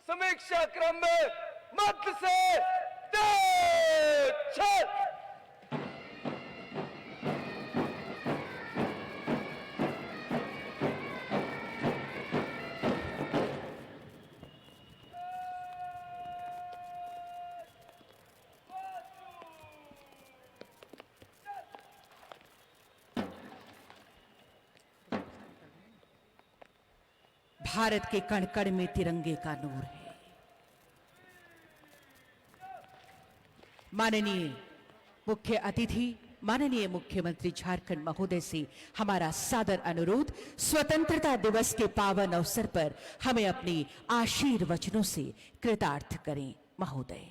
समीक्षा क्रम में मध्य से छह। भारत के कण कण में तिरंगे का नूर है। माननीय मुख्य अतिथि, माननीय मुख्यमंत्री झारखंड महोदय से हमारा सादर अनुरोध, स्वतंत्रता दिवस के पावन अवसर पर हमें अपनी आशीर्वचनों से कृतार्थ करें महोदय।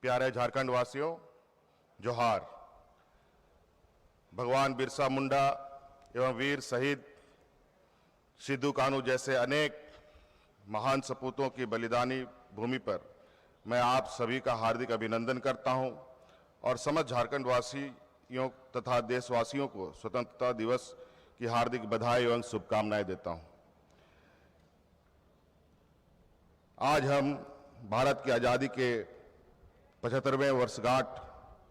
प्यारे झारखंड वासियों, जोहार। भगवान बिरसा मुंडा एवं वीर शहीद सिद्धू कान्हू जैसे अनेक महान सपूतों की बलिदानी भूमि पर मैं आप सभी का हार्दिक अभिनंदन करता हूं और समस्त झारखंड वासियों तथा देशवासियों को स्वतंत्रता दिवस की हार्दिक बधाई एवं शुभकामनाएं देता हूं। आज हम भारत की आज़ादी के 75वें वर्षगांठ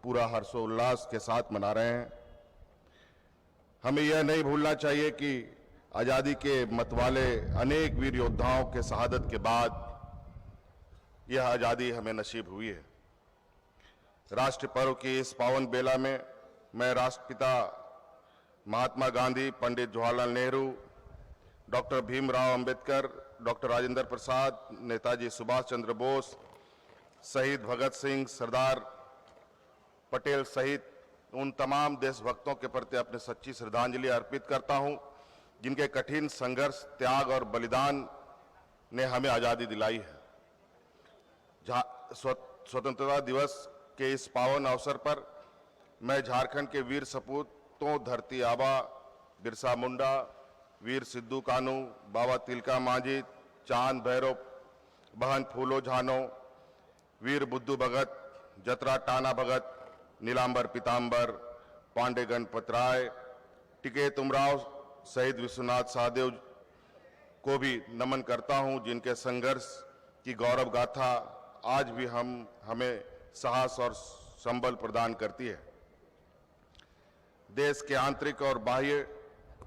पूरा हर्षोल्लास के साथ मना रहे हैं। हमें यह नहीं भूलना चाहिए कि आज़ादी के मतवाले अनेक वीर योद्धाओं के शहादत के बाद यह आज़ादी हमें नसीब हुई है। राष्ट्र पर्व की इस पावन बेला में मैं राष्ट्रपिता महात्मा गांधी, पंडित जवाहरलाल नेहरू, डॉक्टर भीमराव अंबेडकर, डॉक्टर राजेंद्र प्रसाद, नेताजी सुभाष चंद्र बोस, शहीद भगत सिंह, सरदार पटेल सहित उन तमाम देशभक्तों के प्रति अपनी सच्ची श्रद्धांजलि अर्पित करता हूं, जिनके कठिन संघर्ष, त्याग और बलिदान ने हमें आज़ादी दिलाई है। स्वतंत्रता दिवस के इस पावन अवसर पर मैं झारखंड के वीर सपूतों धरती आबा बिरसा मुंडा, वीर सिद्धू कान्हू, बाबा तिलका मांझी, चांद भैरव, बहन फूलो झानो, वीर बुद्धू भगत, जतरा टाना भगत, नीलांबर पीतांबर, पांडे गणपत राय, टिकैत उमराव, शहीद विश्वनाथ सहदेव को भी नमन करता हूं, जिनके संघर्ष की गौरव गाथा आज भी हमें साहस और संबल प्रदान करती है। देश के आंतरिक और बाह्य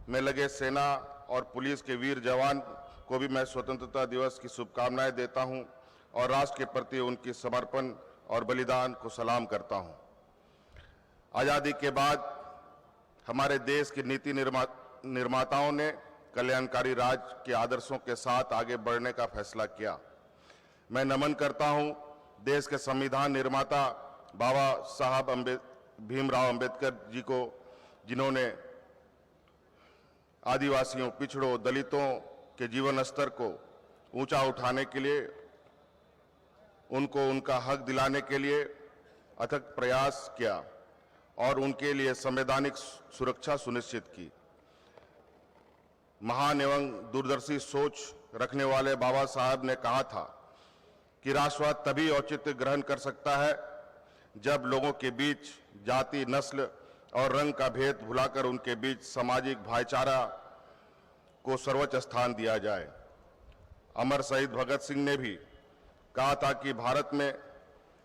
में लगे सेना और पुलिस के वीर जवान को भी मैं स्वतंत्रता दिवस की शुभकामनाएं देता हूं और राष्ट्र के प्रति उनकी समर्पण और बलिदान को सलाम करता हूं। आज़ादी के बाद हमारे देश के नीति निर्माताओं ने कल्याणकारी राज्य के आदर्शों के साथ आगे बढ़ने का फैसला किया। मैं नमन करता हूं देश के संविधान निर्माता बाबा साहब भीमराव अंबेडकर जी को, जिन्होंने आदिवासियों, पिछड़ों, दलितों के जीवन स्तर को ऊंचा उठाने के लिए, उनको उनका हक दिलाने के लिए अथक प्रयास किया और उनके लिए संवैधानिक सुरक्षा सुनिश्चित की। महान एवं दूरदर्शी सोच रखने वाले बाबा साहब ने कहा था कि राष्ट्रवाद तभी औचित्य ग्रहण कर सकता है जब लोगों के बीच जाति, नस्ल और रंग का भेद भुलाकर उनके बीच सामाजिक भाईचारा को सर्वोच्च स्थान दिया जाए। अमर शहीद भगत सिंह ने भी कहा था कि भारत में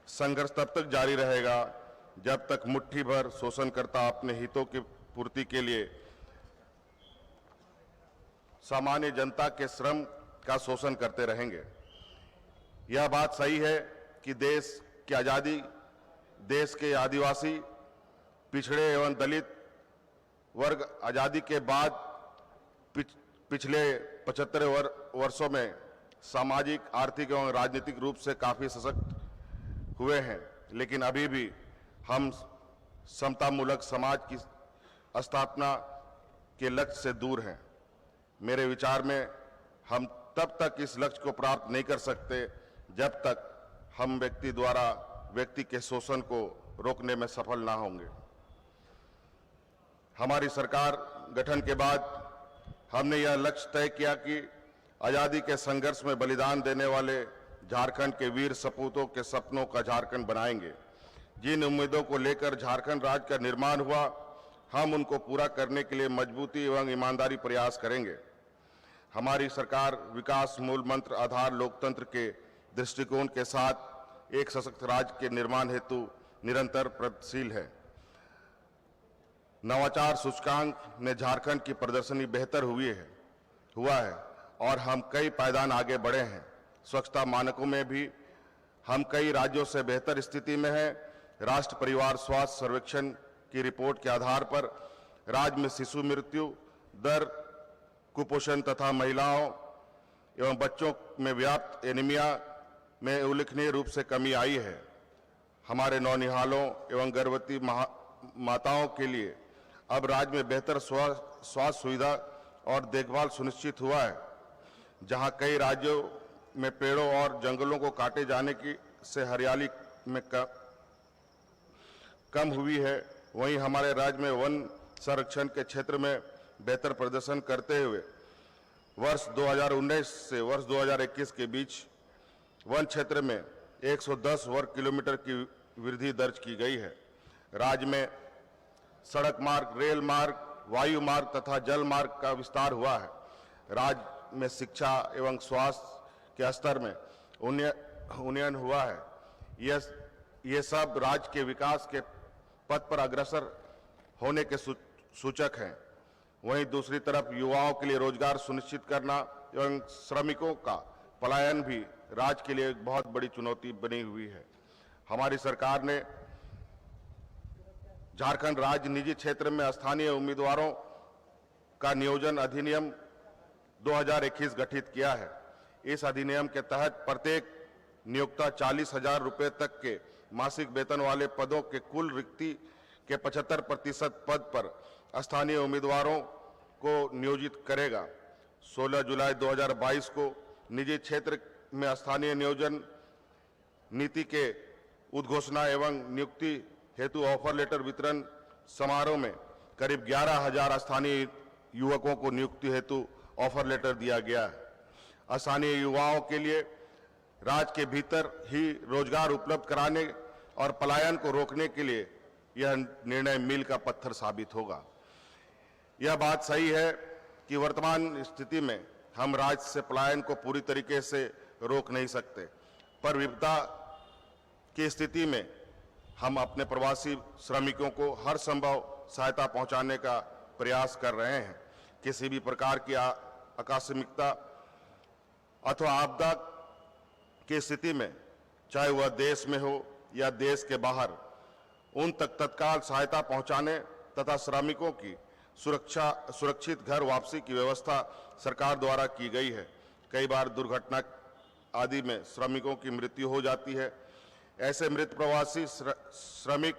संघर्ष तब तक जारी रहेगा जब तक मुट्ठी भर शोषणकर्ता अपने हितों की पूर्ति के लिए सामान्य जनता के श्रम का शोषण करते रहेंगे। यह बात सही है कि देश की आज़ादी, देश के आदिवासी, पिछड़े एवं दलित वर्ग आज़ादी के बाद पिछले 75 वर्षों में सामाजिक, आर्थिक एवं राजनीतिक रूप से काफी सशक्त हुए हैं, लेकिन अभी भी हम समतामूलक समाज की स्थापना के लक्ष्य से दूर हैं। मेरे विचार में हम तब तक इस लक्ष्य को प्राप्त नहीं कर सकते जब तक हम व्यक्ति द्वारा व्यक्ति के शोषण को रोकने में सफल ना होंगे। हमारी सरकार गठन के बाद हमने यह लक्ष्य तय किया कि आजादी के संघर्ष में बलिदान देने वाले झारखंड के वीर सपूतों के सपनों का झारखंड बनाएंगे। जिन उम्मीदों को लेकर झारखंड राज्य का निर्माण हुआ, हम उनको पूरा करने के लिए मजबूती एवं ईमानदारी प्रयास करेंगे। हमारी सरकार विकास मूल मंत्र आधार लोकतंत्र के दृष्टिकोण के साथ एक सशक्त राज्य के निर्माण हेतु निरंतर प्रयत्नशील है। नवाचार सूचकांक में झारखंड की प्रदर्शनी बेहतर हुआ है और हम कई पायदान आगे बढ़े हैं। स्वच्छता मानकों में भी हम कई राज्यों से बेहतर स्थिति में हैं। राष्ट्रीय परिवार स्वास्थ्य सर्वेक्षण की रिपोर्ट के आधार पर राज्य में शिशु मृत्यु दर, कुपोषण तथा महिलाओं एवं बच्चों में व्याप्त एनीमिया में उल्लेखनीय रूप से कमी आई है। हमारे नौनिहालों एवं गर्भवती माताओं के लिए अब राज्य में बेहतर स्वास्थ्य सुविधा और देखभाल सुनिश्चित हुआ है। जहां कई राज्यों में पेड़ों और जंगलों को काटे जाने की से हरियाली में कम हुई है, वहीं हमारे राज्य में वन संरक्षण के क्षेत्र में बेहतर प्रदर्शन करते हुए वर्ष 2019 से वर्ष 2021 के बीच वन क्षेत्र में 110 वर्ग किलोमीटर की वृद्धि दर्ज की गई है। राज्य में सड़क मार्ग, रेल मार्ग, वायु मार्ग तथा जल मार्ग का विस्तार हुआ है। राज्य में शिक्षा एवं स्वास्थ्य के स्तर में उन्नयन हुआ है। ये सब राज्य के विकास के पथ पर अग्रसर होने के सूचक हैं। वहीं दूसरी तरफ युवाओं के लिए रोजगार सुनिश्चित करना एवं श्रमिकों का पलायन भी राज्य के लिए एक बहुत बड़ी चुनौती बनी हुई है। हमारी सरकार ने झारखंड राज्य निजी क्षेत्र में स्थानीय उम्मीदवारों का नियोजन अधिनियम 2021 गठित किया है। इस अधिनियम के तहत प्रत्येक नियोक्ता 40,000 रुपए तक के मासिक वेतन वाले पदों के कुल रिक्ति के 75% पद पर स्थानीय उम्मीदवारों को नियोजित करेगा। 16 जुलाई 2022 को निजी क्षेत्र में स्थानीय नियोजन नीति के उद्घोषणा एवं नियुक्ति हेतु ऑफर लेटर वितरण समारोह में करीब 11,000 स्थानीय युवकों को नियुक्ति हेतु ऑफर लेटर दिया गया है। स्थानीय युवाओं के लिए राज्य के भीतर ही रोजगार उपलब्ध कराने और पलायन को रोकने के लिए यह निर्णय मील का पत्थर साबित होगा। यह बात सही है कि वर्तमान स्थिति में हम राज्य से पलायन को पूरी तरीके से रोक नहीं सकते, पर विपदा की स्थिति में हम अपने प्रवासी श्रमिकों को हर संभव सहायता पहुंचाने का प्रयास कर रहे हैं। किसी भी प्रकार की आकस्मिकता अथवा आपदा की स्थिति में, चाहे वह देश में हो या देश के बाहर, उन तक तत्काल सहायता पहुंचाने तथा श्रमिकों की सुरक्षित घर वापसी की व्यवस्था सरकार द्वारा की गई है। कई बार दुर्घटना आदि में श्रमिकों की मृत्यु हो जाती है। ऐसे मृत प्रवासी श्रमिक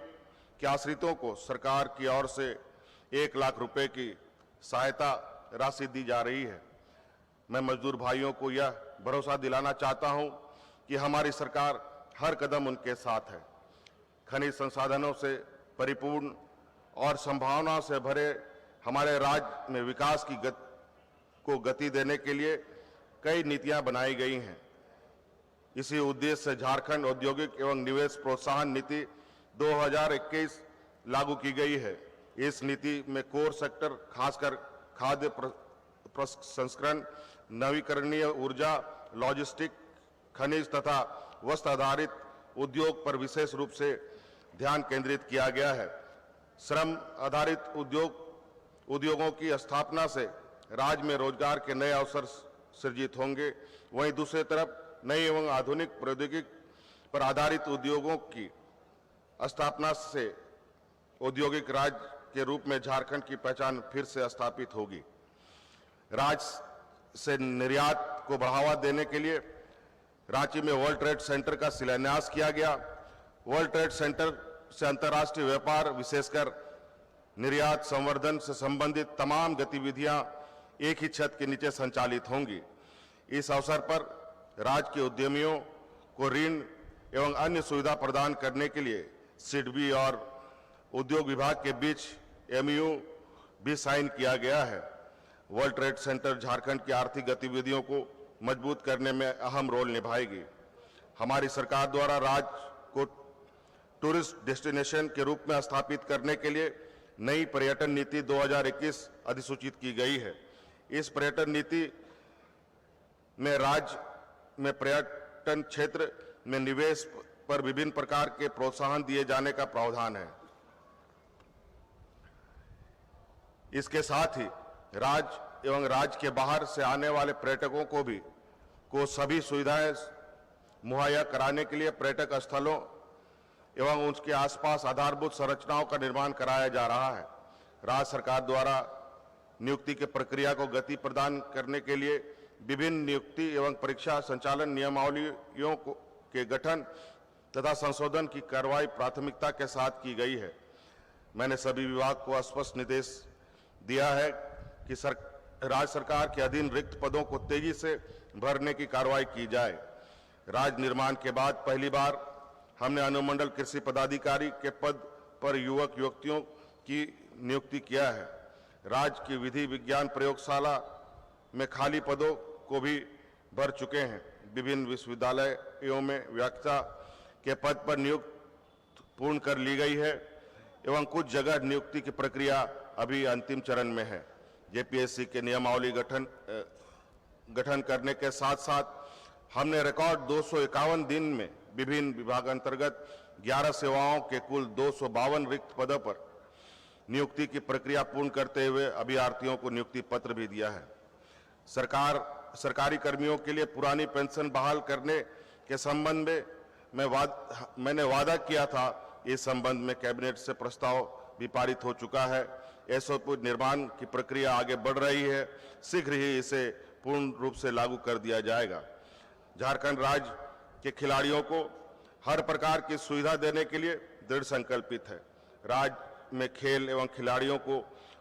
के आश्रितों को सरकार की ओर से 1 लाख रुपए की सहायता राशि दी जा रही है। मैं मजदूर भाइयों को यह भरोसा दिलाना चाहता हूं कि हमारी सरकार हर कदम उनके साथ है। खनिज संसाधनों से परिपूर्ण और संभावनाओं से भरे हमारे राज्य में विकास को गति देने के लिए कई नीतियां बनाई गई हैं। इसी उद्देश्य से झारखंड औद्योगिक एवं निवेश प्रोत्साहन नीति 2021 लागू की गई है। इस नीति में कोर सेक्टर, खासकर खाद्य प्रसंस्करण, नवीकरणीय ऊर्जा, लॉजिस्टिक, खनिज तथा वस्त्र आधारित उद्योग पर विशेष रूप से ध्यान केंद्रित किया गया है। श्रम आधारित उद्योगों की स्थापना से राज्य में रोजगार के नए अवसर सृजित होंगे। वहीं दूसरी तरफ नई एवं आधुनिक प्रौद्योगिकी पर आधारित उद्योगों की स्थापना से औद्योगिक राज्य के रूप में झारखंड की पहचान फिर से स्थापित होगी। राज्य से निर्यात को बढ़ावा देने के लिए रांची में वर्ल्ड ट्रेड सेंटर का शिलान्यास किया गया। वर्ल्ड ट्रेड सेंटर से अंतर्राष्ट्रीय व्यापार, विशेषकर निर्यात संवर्धन से संबंधित तमाम गतिविधियां एक ही छत के नीचे संचालित होंगी। इस अवसर पर राज्य के उद्यमियों को ऋण एवं अन्य सुविधा प्रदान करने के लिए सिडबी और उद्योग विभाग के बीच एमयू भी साइन किया गया है। वर्ल्ड ट्रेड सेंटर झारखंड की आर्थिक गतिविधियों को मजबूत करने में अहम रोल निभाएगी। हमारी सरकार द्वारा राज्य को टूरिस्ट डेस्टिनेशन के रूप में स्थापित करने के लिए नई पर्यटन नीति 2021 अधिसूचित की गई है। इस पर्यटन नीति में राज्य में पर्यटन क्षेत्र में निवेश पर विभिन्न प्रकार के प्रोत्साहन दिए जाने का प्रावधान है। इसके साथ ही राज्य एवं राज्य के बाहर से आने वाले पर्यटकों को सभी सुविधाएं मुहैया कराने के लिए पर्यटक स्थलों एवं उसके आसपास आधारभूत संरचनाओं का निर्माण कराया जा रहा है। राज्य सरकार द्वारा नियुक्ति की प्रक्रिया को गति प्रदान करने के लिए विभिन्न नियुक्ति एवं परीक्षा संचालन नियमावलियों के गठन तथा संशोधन की कार्रवाई प्राथमिकता के साथ की गई है। मैंने सभी विभाग को स्पष्ट निर्देश दिया है कि राज्य सरकार के अधीन रिक्त पदों को तेजी से भरने की कार्रवाई की जाए। राज्य निर्माण के बाद पहली बार हमने अनुमंडल कृषि पदाधिकारी के पद पर युवक युवतियों की नियुक्ति किया है। राज्य की विधि विज्ञान प्रयोगशाला में खाली पदों को भी भर चुके हैं। विभिन्न विश्वविद्यालयों में व्याख्याता के पद पर नियुक्ति पूर्ण कर ली गई है एवं कुछ जगह नियुक्ति की प्रक्रिया अभी अंतिम चरण में है। जेपीएससी के नियमावली गठन करने के साथ साथ हमने रिकॉर्ड 251 दिन में विभिन्न विभाग अंतर्गत 11 सेवाओं के कुल 252 रिक्त पदों पर नियुक्ति की प्रक्रिया पूर्ण करते हुए अभ्यर्थियों को नियुक्ति पत्र भी दिया है। सरकारी कर्मियों के लिए पुरानी पेंशन बहाल करने के संबंध में मैंने वादा किया था। इस संबंध में कैबिनेट से प्रस्ताव भी पारित हो चुका है। एसओपी निर्माण की प्रक्रिया आगे बढ़ रही है। शीघ्र ही इसे पूर्ण रूप से लागू कर दिया जाएगा। झारखंड राज्य के खिलाड़ियों को हर प्रकार की सुविधा देने के लिए दृढ़ संकल्पित है। राज्य में खेल एवं खिलाड़ियों को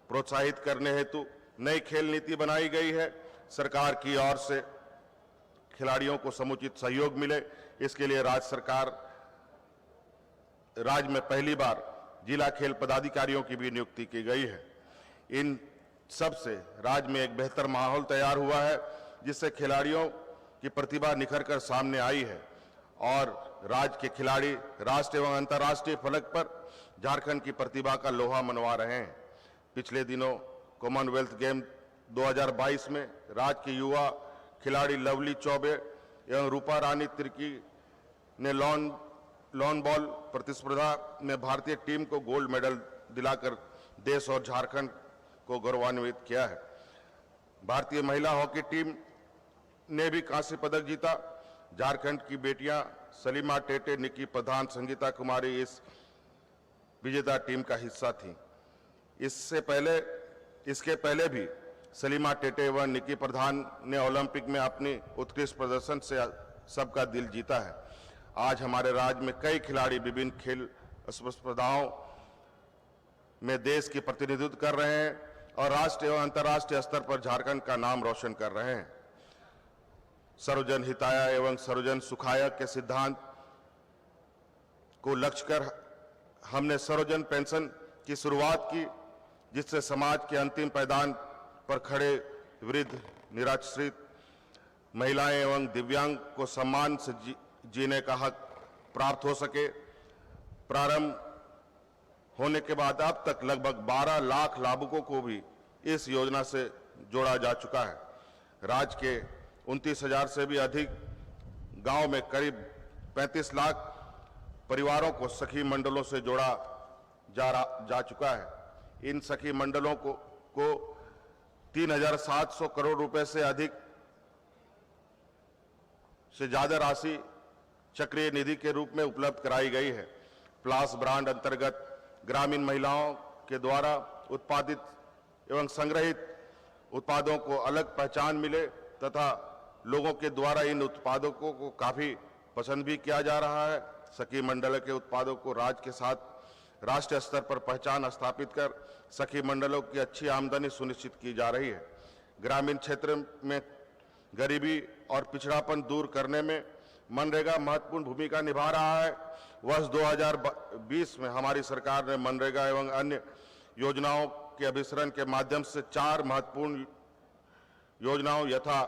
प्रोत्साहित करने हेतु नई खेल नीति बनाई गई है। सरकार की ओर से खिलाड़ियों को समुचित सहयोग मिले, इसके लिए राज्य में पहली बार जिला खेल पदाधिकारियों की भी नियुक्ति की गई है। इन सब से राज्य में एक बेहतर माहौल तैयार हुआ है, जिससे खिलाड़ियों की प्रतिभा निखर कर सामने आई है और राज्य के खिलाड़ी राष्ट्रीय एवं अंतर्राष्ट्रीय फलक पर झारखंड की प्रतिभा का लोहा मनवा रहे हैं। पिछले दिनों कॉमनवेल्थ गेम 2022 में राज्य के युवा खिलाड़ी लवली चौबे एवं रूपा रानी तिर्की ने लॉन बॉल प्रतिस्पर्धा में भारतीय टीम को गोल्ड मेडल दिलाकर देश और झारखंड को गौरवान्वित किया है। भारतीय महिला हॉकी टीम ने भी कांस्य पदक जीता। झारखंड की बेटियां सलीमा टेटे, निकी प्रधान, संगीता कुमारी इस विजेता टीम का हिस्सा थीं। इसके पहले भी सलीमा टेटे व निकी प्रधान ने ओलंपिक में अपनी उत्कृष्ट प्रदर्शन से सबका दिल जीता है। आज हमारे राज्य में कई खिलाड़ी विभिन्न खेल स्पर्धाओं में देश की प्रतिनिधित्व कर रहे हैं और राष्ट्रीय एवं अंतर्राष्ट्रीय स्तर पर झारखंड का नाम रोशन कर रहे हैं। सर्वजन हिताय एवं सर्वजन सुखाय के सिद्धांत को लक्ष्य कर हमने सर्वजन पेंशन की शुरुआत की, जिससे समाज के अंतिम पायदान पर खड़े वृद्ध, निराश्रित महिलाएं एवं दिव्यांग को सम्मान से जीने का हक प्राप्त हो सके। प्रारंभ होने के बाद अब तक लगभग 12 लाख लाभुकों को भी इस योजना से जोड़ा जा चुका है। राज्य के 29,000 से भी अधिक गांव में करीब 35 लाख परिवारों को सखी मंडलों से जोड़ा जा चुका है। इन सखी मंडलों को 3,700 करोड़ रुपए से अधिक से ज्यादा राशि चक्रीय निधि के रूप में उपलब्ध कराई गई है। प्लास ब्रांड अंतर्गत ग्रामीण महिलाओं के द्वारा उत्पादित एवं संग्रहित उत्पादों को अलग पहचान मिले तथा लोगों के द्वारा इन उत्पादों को काफी पसंद भी किया जा रहा है। सखी मंडल के उत्पादों को राज्य के साथ राष्ट्रीय स्तर पर पहचान स्थापित कर सखी मंडलों की अच्छी आमदनी सुनिश्चित की जा रही है। ग्रामीण क्षेत्र में गरीबी और पिछड़ापन दूर करने में मनरेगा महत्वपूर्ण भूमिका निभा रहा है। वर्ष 2020 में हमारी सरकार ने मनरेगा एवं अन्य योजनाओं के अभिसरण के माध्यम से 4 महत्वपूर्ण योजनाओं यथा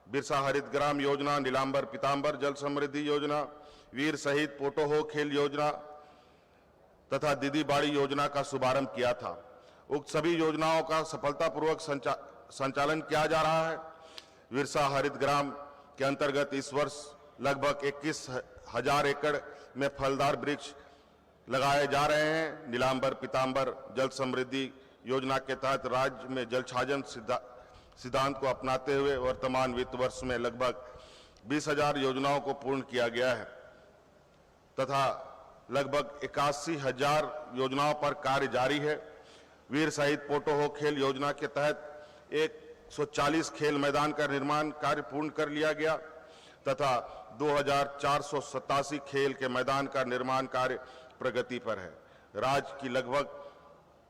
बिरसा हरित ग्राम योजना, नीलांबर पीतांबर जल समृद्धि योजना, वीर शहीद पोटो हो खेल योजना तथा दीदी बाड़ी योजना का शुभारंभ किया था। उक्त सभी योजनाओं का सफलतापूर्वक संचालन किया जा रहा है। बिरसा हरित ग्राम के अंतर्गत इस वर्ष लगभग 21,000 एकड़ में फलदार वृक्ष लगाए जा रहे हैं। नीलांबर पीतांबर जल समृद्धि योजना के तहत राज्य में जल छाजन सिद्धांत को अपनाते हुए वर्तमान वित्त वर्ष में लगभग 20,000 योजनाओं को पूर्ण किया गया है तथा लगभग 81,000 योजनाओं पर कार्य जारी है। वीर शहीद पोटो हो खेल योजना के तहत 140 खेल मैदान का निर्माण कार्य पूर्ण कर लिया गया तथा 2,487 खेल के मैदान का निर्माण कार्य प्रगति पर है। राज्य की लगभग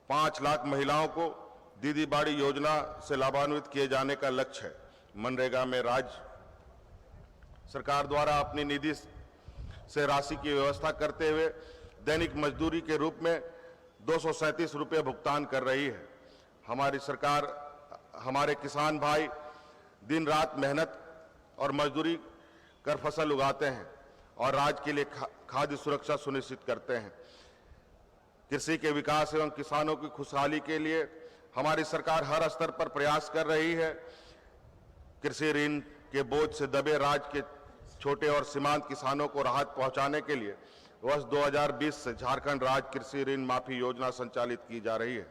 5 लाख महिलाओं को दीदी बाड़ी योजना से लाभान्वित किए जाने का लक्ष्य है। मनरेगा में राज्य सरकार द्वारा अपनी निधि से राशि की व्यवस्था करते हुए दैनिक मजदूरी के रूप में 237 रुपये भुगतान कर रही है। हमारी सरकार हमारे किसान भाई दिन रात मेहनत और मजदूरी कर फसल उगाते हैं और राज्य के लिए खाद्य सुरक्षा सुनिश्चित करते हैं। कृषि के विकास एवं किसानों की खुशहाली के लिए हमारी सरकार हर स्तर पर प्रयास कर रही है। कृषि ऋण के बोझ से दबे राज्य के छोटे और सीमांत किसानों को राहत पहुंचाने के लिए वर्ष 2020 से झारखंड राज्य कृषि ऋण माफी योजना संचालित की जा रही है।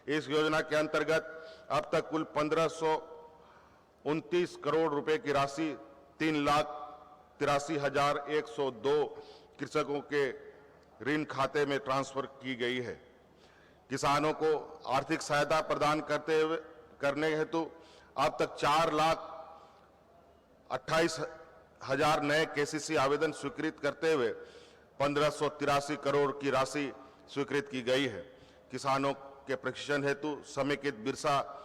इस योजना के अंतर्गत अब तक कुल 1529 करोड़ रुपए की राशि 3,83,102 कृषकों के ऋण खाते में ट्रांसफर की गई है। किसानों को आर्थिक सहायता प्रदान करने हेतु अब तक 4,28,000 नए केसीसी आवेदन स्वीकृत करते हुए 1,583 करोड़ की राशि स्वीकृत की गई है। किसानों के प्रशिक्षण हेतु समेकित बिरसा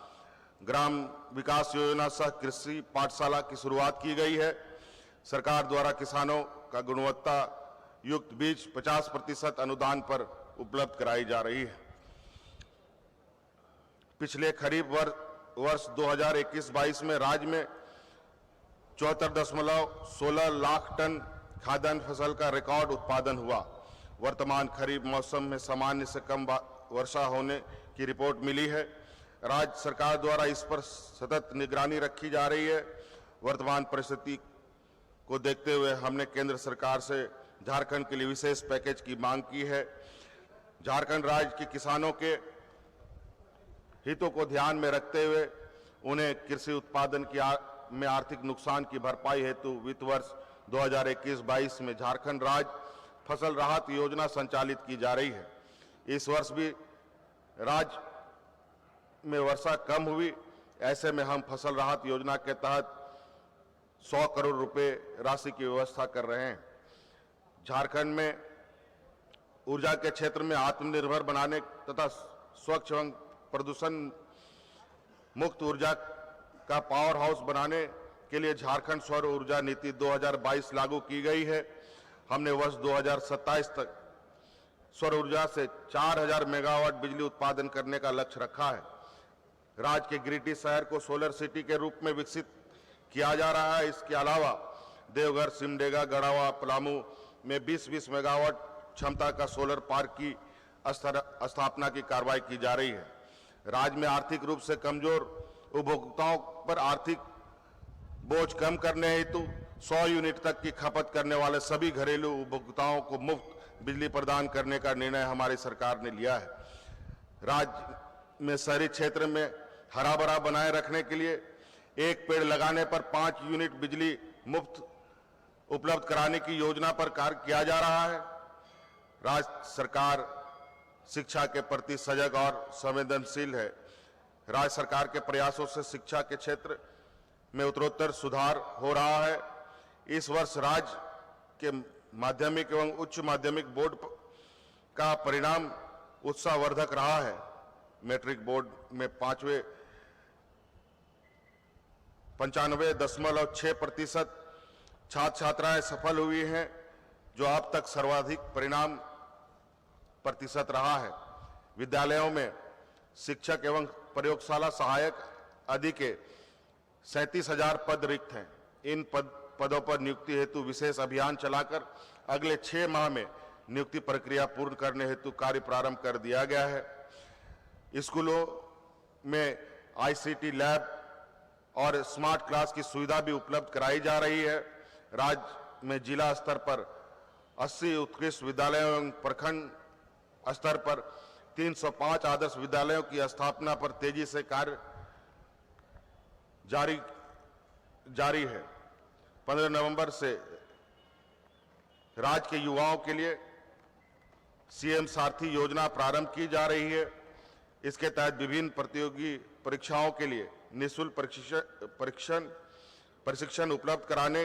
ग्राम विकास योजना सह कृषि पाठशाला की शुरुआत की गई है। सरकार द्वारा किसानों का गुणवत्ता युक्त बीज 50% अनुदान पर उपलब्ध कराई जा रही है। पिछले खरीफ वर्ष 2021-22 में राज्य में 74.16 लाख टन खाद्यान्न फसल का रिकॉर्ड उत्पादन हुआ। वर्तमान खरीफ मौसम में सामान्य से कम वर्षा होने की रिपोर्ट मिली है। राज्य सरकार द्वारा इस पर सतत निगरानी रखी जा रही है। वर्तमान परिस्थिति को देखते हुए हमने केंद्र सरकार से झारखंड के लिए विशेष पैकेज की मांग की है। झारखंड राज्य के किसानों के हितों को ध्यान में रखते हुए उन्हें कृषि उत्पादन में आर्थिक नुकसान की भरपाई हेतु वित्त वर्ष 2021-22 में झारखंड राज्य फसल राहत योजना संचालित की जा रही है। इस वर्ष भी राज्य में वर्षा कम हुई, ऐसे में हम फसल राहत योजना के तहत 100 करोड़ रुपए राशि की व्यवस्था कर रहे हैं। झारखंड में ऊर्जा के क्षेत्र में आत्मनिर्भर बनाने तथा स्वच्छ एवं प्रदूषण मुक्त ऊर्जा का पावर हाउस बनाने के लिए झारखंड सौर ऊर्जा नीति 2022 लागू की गई है। हमने वर्ष 2027 तक सौर ऊर्जा से 4,000 मेगावाट बिजली उत्पादन करने का लक्ष्य रखा है। राज्य के गिरिडीह शहर को सोलर सिटी के रूप में विकसित किया जा रहा है। इसके अलावा देवघर, सिमडेगा, गढ़वा, पलामू में 20-20 मेगावाट क्षमता का सोलर पार्क की स्थापना की कार्रवाई की जा रही है। राज्य में आर्थिक रूप से कमजोर उपभोक्ताओं पर आर्थिक बोझ कम करने हेतु 100 यूनिट तक की खपत करने वाले सभी घरेलू उपभोक्ताओं को मुफ्त बिजली प्रदान करने का निर्णय हमारी सरकार ने लिया है। राज्य में शहरी क्षेत्र में हरा भरा बनाए रखने के लिए एक पेड़ लगाने पर 5 यूनिट बिजली मुफ्त उपलब्ध कराने की योजना पर कार्य किया जा रहा है। राज्य सरकार शिक्षा के प्रति सजग और संवेदनशील है। राज्य सरकार के प्रयासों से शिक्षा के क्षेत्र में उत्तरोत्तर सुधार हो रहा है। इस वर्ष राज्य के माध्यमिक एवं उच्च माध्यमिक बोर्ड का परिणाम उत्साहवर्धक रहा है। मैट्रिक बोर्ड में 95.6% छात्र छात्राएं सफल हुई हैं, जो अब तक सर्वाधिक परिणाम प्रतिशत रहा है। विद्यालयों में शिक्षक एवं प्रयोगशाला सहायक आदि के 37,000 पद रिक्त हैं। इन पदों पर नियुक्ति हेतु विशेष अभियान चलाकर अगले 6 माह में नियुक्ति प्रक्रिया पूर्ण करने हेतु कार्य प्रारंभ कर दिया गया है। स्कूलों में ICT लैब और स्मार्ट क्लास की सुविधा भी उपलब्ध कराई जा रही है। राज्य में जिला स्तर पर 80 उत्कृष्ट विद्यालयों एवं प्रखंड स्तर पर 305 आदर्श विद्यालयों की स्थापना पर तेजी से कार्य जारी है। 15 नवंबर से राज्य के युवाओं के लिए CM सारथी योजना प्रारंभ की जा रही है। इसके तहत विभिन्न प्रतियोगी परीक्षाओं के लिए निःशुल्क प्रशिक्षण उपलब्ध कराने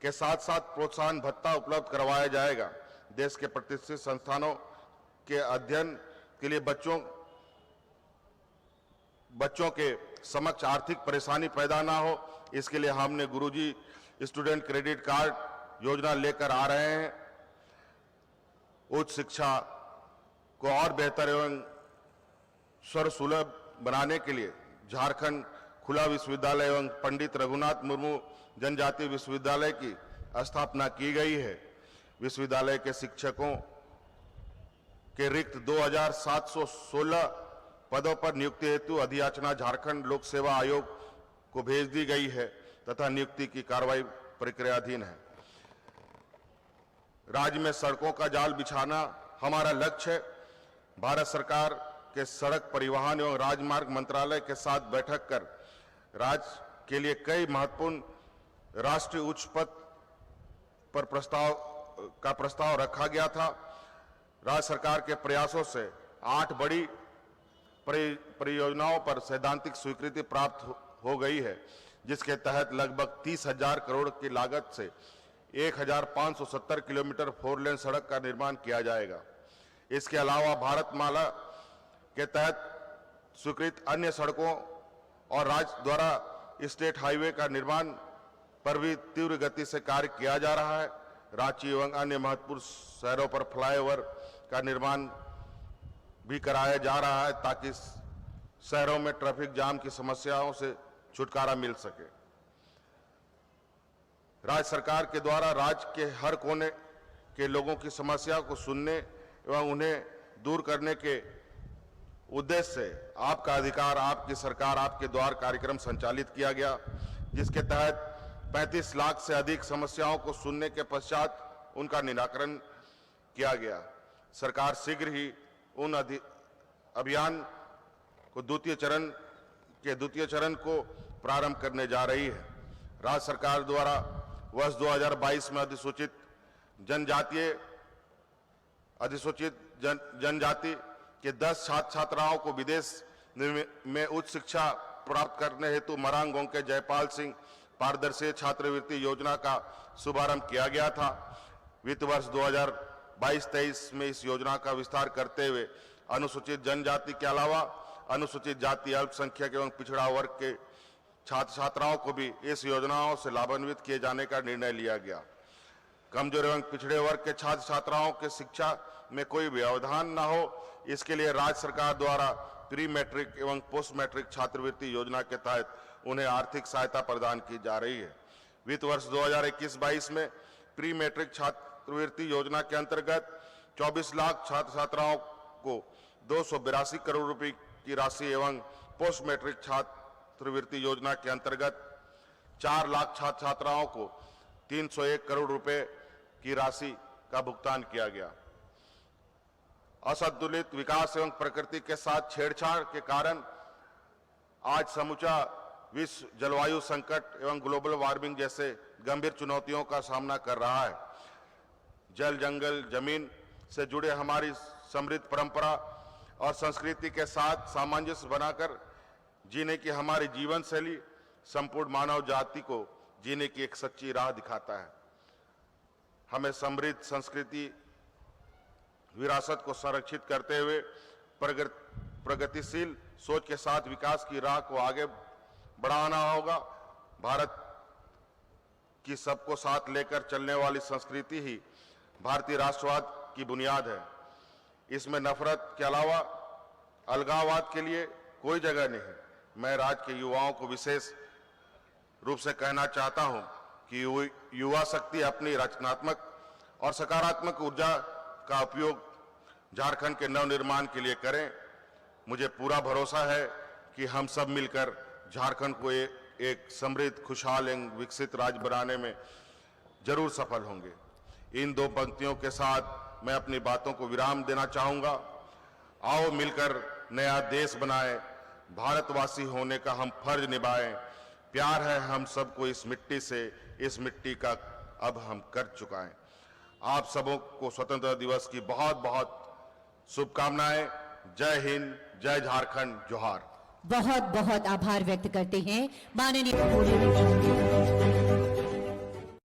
के साथ साथ प्रोत्साहन भत्ता उपलब्ध करवाया जाएगा। देश के प्रतिष्ठित संस्थानों के अध्ययन के लिए बच्चों के समक्ष आर्थिक परेशानी पैदा ना हो, इसके लिए हमने गुरुजी स्टूडेंट क्रेडिट कार्ड योजना लेकर आ रहे हैं। उच्च शिक्षा को और बेहतर एवं सर्वसुलभ बनाने के लिए झारखंड खुला विश्वविद्यालय एवं पंडित रघुनाथ मुर्मू जनजातीय विश्वविद्यालय की स्थापना की गई है। विश्वविद्यालय के शिक्षकों के रिक्त 2,716 पदों पर नियुक्ति हेतु अधियाचना झारखंड लोक सेवा आयोग को भेज दी गई है तथा नियुक्ति की कार्रवाई प्रक्रियाधीन है। राज्य में सड़कों का जाल बिछाना हमारा लक्ष्य है। भारत सरकार के सड़क परिवहन एवं राजमार्ग मंत्रालय के साथ बैठक कर राज्य के लिए कई महत्वपूर्ण राष्ट्रीय उच्च पथ पर प्रस्ताव रखा गया था। राज्य सरकार के प्रयासों से 8 बड़ी परियोजनाओं पर सैद्धांतिक स्वीकृति प्राप्त हो गई है, जिसके तहत लगभग 30,000 करोड़ की लागत से 1,570 किलोमीटर 4 लेन सड़क का निर्माण किया जाएगा। इसके अलावा भारतमाला के तहत स्वीकृत अन्य सड़कों और राज्य द्वारा स्टेट हाईवे का निर्माण पर भी तीव्र गति से कार्य किया जा रहा है। रांची एवं अन्य महत्वपूर्ण शहरों पर फ्लाईओवर का निर्माण भी कराया जा रहा है ताकि शहरों में ट्रैफिक जाम की समस्याओं से छुटकारा मिल सके। राज्य सरकार के द्वारा राज्य के हर कोने के लोगों की समस्याओं को सुनने एवं उन्हें दूर करने के उद्देश्य से आपका अधिकार, आपकी सरकार, आपके द्वार कार्यक्रम संचालित किया गया, जिसके तहत 35 लाख से अधिक समस्याओं को सुनने के पश्चात उनका निराकरण किया गया। सरकार शीघ्र ही उन अभियान को द्वितीय चरण को प्रारंभ करने जा रही है। राज्य सरकार द्वारा वर्ष 2022 में अधिसूचित जनजाति के 10 छात्र छात्राओं को विदेश में उच्च शिक्षा प्राप्त करने हेतु मरांगोंग के जयपाल सिंह पारदर्शी छात्रवृत्ति योजना का शुभारंभ किया गया था। वित्त वर्ष 2022-23 में इस योजना का विस्तार करते हुए अनुसूचित जनजाति के अलावा अनुसूचित जाति, अल्पसंख्यक एवं पिछड़ा वर्ग के छात्र छात्राओं को भी इस योजनाओं से लाभान्वित किए जाने का निर्णय लिया गया। कमजोर एवं पिछड़े वर्ग के छात्र छात्राओं के शिक्षा में कोई व्यवधान न हो, इसके लिए राज्य सरकार द्वारा प्री मैट्रिक एवं पोस्ट मैट्रिक छात्रवृत्ति योजना के तहत उन्हें आर्थिक सहायता प्रदान की जा रही है। वित्त वर्ष 2021-22 में प्री मैट्रिक छात्रवृत्ति योजना के अंतर्गत 24 लाख छात्र छात्राओं को 282 करोड़ रुपए की राशि एवं पोस्ट मैट्रिक छात्रवृत्ति योजना के अंतर्गत 4 लाख छात्र छात्राओं को 301 करोड़ रुपए की राशि का भुगतान किया गया। असंतुलित विकास एवं प्रकृति के साथ छेड़छाड़ के कारण आज समूचा विश्व जलवायु संकट एवं ग्लोबल वार्मिंग जैसे गंभीर चुनौतियों का सामना कर रहा है। जल, जंगल, जमीन से जुड़े हमारी समृद्ध परंपरा और संस्कृति के साथ सामंजस्य बनाकर जीने की हमारी जीवन शैली संपूर्ण मानव जाति को जीने की एक सच्ची राह दिखाता है। हमें समृद्ध संस्कृति विरासत को संरक्षित करते हुए प्रगतिशील सोच के साथ विकास की राह को आगे बढ़ाना होगा। भारत की सबको साथ लेकर चलने वाली संस्कृति ही भारतीय राष्ट्रवाद की बुनियाद है। इसमें नफरत के अलावा अलगाववाद के लिए कोई जगह नहीं। मैं राज्य के युवाओं को विशेष रूप से कहना चाहता हूं कि युवा शक्ति अपनी रचनात्मक और सकारात्मक ऊर्जा का उपयोग झारखंड के नवनिर्माण के लिए करें। मुझे पूरा भरोसा है कि हम सब मिलकर झारखंड को एक समृद्ध, खुशहाल एवं विकसित राज्य बनाने में जरूर सफल होंगे। इन दो पंक्तियों के साथ मैं अपनी बातों को विराम देना चाहूंगा। आओ मिलकर नया देश बनाएं, भारतवासी होने का हम फर्ज निभाएं। प्यार है हम सबको इस मिट्टी से, इस मिट्टी का अब हम कर चुकाएं। आप सबों को स्वतंत्रता दिवस की बहुत बहुत शुभकामनाएं। जय हिंद, जय झारखंड, जोहार। बहुत बहुत आभार व्यक्त करते हैं माननीय